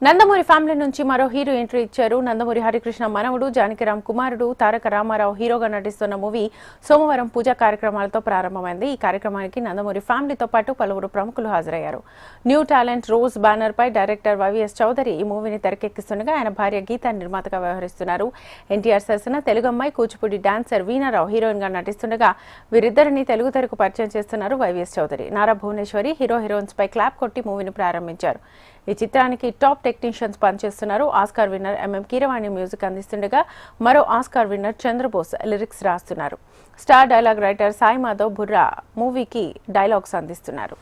Nandamuri family నుంచి మరో hero entry ఇచ్చారు. నందమూరి హరికృష్ణ మనవడు జానకిరామ్ కుమారుడు తారక రామారావు హీరోగా నటిస్తున్న మూవీ సోమవారం పూజా కార్యక్రమాలతో ప్రారంభమైంది. ఈ కార్యక్రమానికి నందమూరి ఫ్యామిలీతో పాటు పలువురు ప్రముఖులు హాజరయ్యారు. న్యూ టాలెంట్ రోజ్ బ్యానర్ పై డైరెక్టర్ వైవీఎస్ చౌదరి ఈ మూవీని తెరకెక్కిస్తుండగా ఆయన భార్య గీత నిర్మాతగా వ్యవహరిస్తున్నారు. ఎన్టీఆర్ సరసన తెలుగు అమ్మాయి కూచిపూడి డాన్సర్ వీణారావు హీరోయిన్ గా నటిస్తుండగా వీరిద్దరిని తెలుగు తెరకు పరిచయం చేస్తున్నారు వైవీఎస్ చౌదరి. నారా భువనేశ్వరి హీరోయిన్స్ పై క్లాప్ కొట్టి మూవీని ప్రారంభించారు. ఈ చిత్రానికి టాప్ టెక్నీషియన్స్ పనిచేస్తున్నారు. Oscar winner MM Keeravani music అందిస్తుండగా మరో ఆస్కార్ విన్నర్ చంద్రబోస్ లిరిక్స్ రాస్తున్నారు. Star dialogue writer Sai Madhav Burra మూవీకి డైలాగ్స్ అందిస్తున్నారు.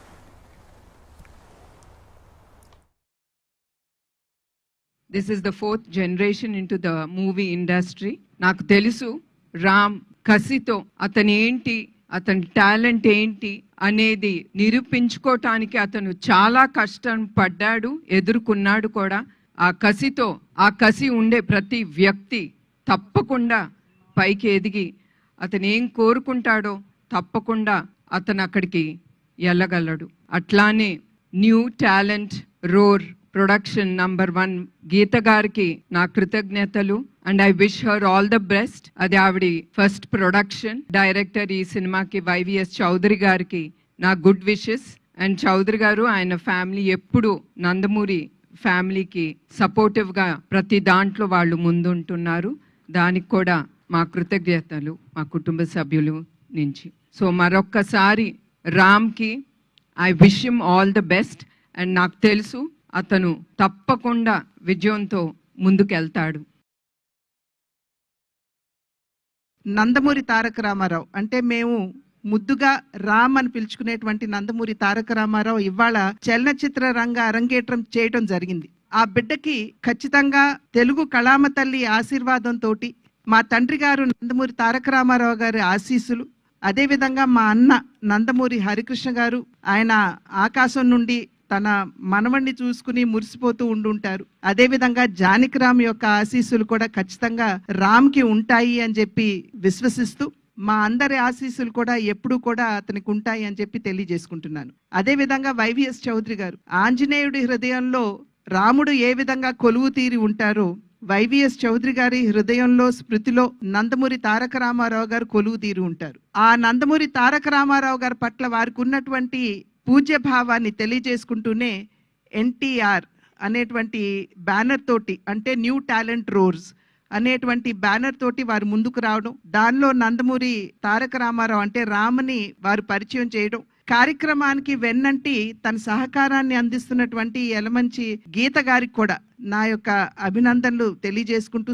This is the fourth generation into the movie industry. నాకు తెలుసు రామ్ కసితో అతని టాలెంట్ ఏంటి అనేది నిరూపించుకోవటానికి అతను చాలా కష్టం పడ్డాడు, ఎదుర్కొన్నాడు కూడా. ఆ కసి ఉండే ప్రతి వ్యక్తి తప్పకుండా పైకి ఎదిగి అతను ఏం కోరుకుంటాడో తప్పకుండా అతను అక్కడికి వెళ్ళగలడు. అట్లానే new talent roar production number 1 Geetha గారికి నా కృతజ్ఞతలు. And I wish her all the best. అది ఆవిడ ఫస్ట్ ప్రొడక్షన్. డైరెక్టర్ ఈ సినిమాకి వైవీఎస్ చౌదరి గారికి నా గుడ్ విషెస్. అండ్ చౌదరి గారు ఆయన ఫ్యామిలీ ఎప్పుడు నందమూరి ఫ్యామిలీకి సపోర్టివ్ గా ప్రతి దాంట్లో వాళ్ళు ముందుంటున్నారు. దానికి కూడా మా కృతజ్ఞతలు మా కుటుంబ సభ్యులు నుంచి. సో మరొక్కసారి రామ్కి I wish him all the best. And నాకు తెలుసు అతను తప్పకుండా విజయంతో ముందుకెళ్తాడు. నందమూరి తారక రామారావు అంటే మేము ముద్దుగా రామ్ అని పిలుచుకునేటువంటి నందమూరి తారక రామారావు ఇవాళ చలనచిత్ర రంగ అరంగేట్రం చేయడం జరిగింది. ఆ బిడ్డకి ఖచ్చితంగా తెలుగు కళామ తల్లి ఆశీర్వాదంతో, మా తండ్రి గారు నందమూరి తారక రామారావు గారి ఆశీస్సులు, అదేవిధంగా మా అన్న నందమూరి హరికృష్ణ గారు ఆయన ఆకాశం నుండి తన మనవణ్ణి చూసుకుని మురిసిపోతూ ఉండుంటారు. అదేవిధంగా జానకిరామ్ యొక్క ఆశీస్సులు కూడా ఖచ్చితంగా రామ్కి ఉంటాయి అని చెప్పి విశ్వసిస్తూ, మా అందరి ఆశీస్సులు కూడా ఎప్పుడూ కూడా అతనికి ఉంటాయి అని చెప్పి తెలియజేసుకుంటున్నాను. అదేవిధంగా వైవీఎస్ చౌదరి గారు ఆంజనేయుడి హృదయంలో రాముడు ఏ విధంగా కొలువు తీరి ఉంటారో వైవీఎస్ చౌదరి గారి హృదయంలో స్మృతిలో నందమూరి తారక రామారావు గారు కొలువు తీరి ఉంటారు. ఆ నందమూరి తారక రామారావు గారి పట్ల వారికి ఉన్నటువంటి పూజ్య భావాన్ని తెలియజేసుకుంటూనే ఎన్టీఆర్ అనేటువంటి బ్యానర్ తోటి, అంటే న్యూ టాలెంట్ రోర్స్ అనేటువంటి బ్యానర్ తోటి వారు ముందుకు రావడం, దానిలో నందమూరి తారక రామారావు అంటే రామ్ని వారు పరిచయం చేయడం, కార్యక్రమానికి వెన్నంటి తన సహకారాన్ని అందిస్తున్నటువంటి యలమంచి గీత గారికి కూడా నా యొక్క అభినందనలు తెలియజేసుకుంటూ